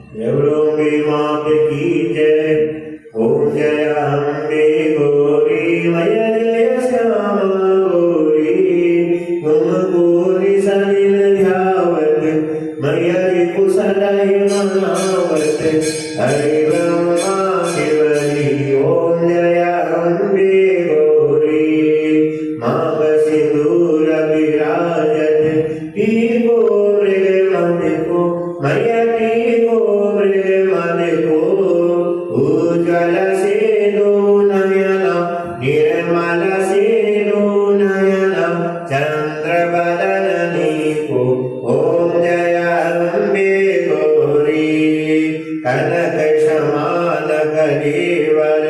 देवलोंबी मात की जय। ओम जय अम्बे गौरी मैया जय श्यामा गौरी। तुम पूरी सलिल ध्यावत मैया जी कुशलय मनावत। हरि ब्रह्मा शिवरी ओम जय अम्बे गौरी। मांग सिंदूर विराजत टीको मृग को मैया टीको मृग को। उज्ज्वल से दो नयना निर्मल से दो नयना चंद्र बदननी को। ओम जय अम्बे गौरी। कनक समान कलेवर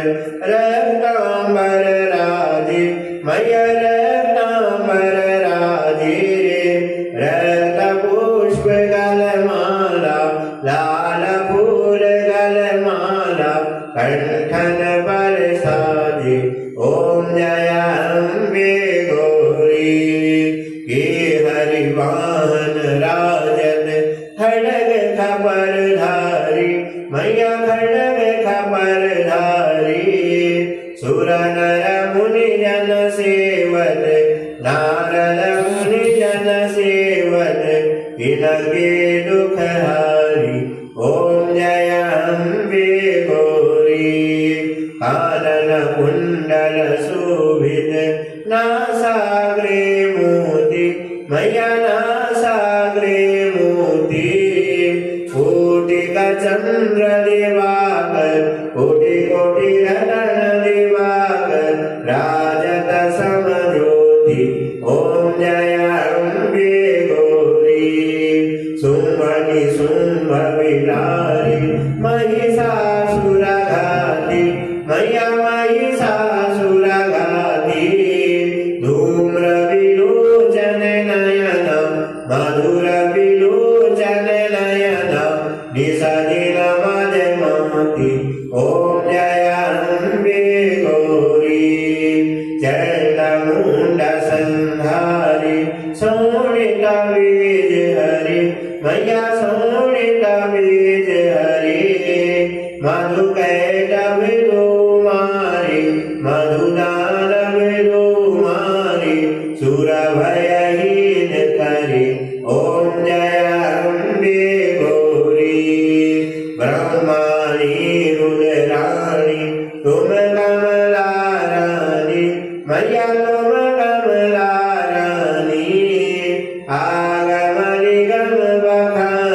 रत्नांबर राजे मैया रत्नांबर राजे। रत्न पुष्प गलमाला लाल फूल गलमाला कंठन पर साजे। ओम जय अम्बे गौरी। हे हरिवाहन राजन खड़ग खबर धारी मैया खड़ग खबर धारी। सुर नर मुनि जन सेवत नारद मुनि जन सेवत इनके दुख हारी। ओम जय अम्बे गौरी। कानन कुंडल शोभित नासाग्रे मोती मैया नासाग्रे मोती। कोटि का चंद्र दिवाकर कोटि कोटि रतन दिवाकर राजत समज्योति। ओम जय अम्बे गौरी। सुमनि शुंभ विलारी महिषासुर घाती मैया महिषासुर घाती। धूम्र विलोचन नयन मधुर विलोचन नयन निसदिन मदमती। ओम जय अम्बे गौरी। चंडमुंड संहारी शोणित बीज हरि मैया शोणित बीज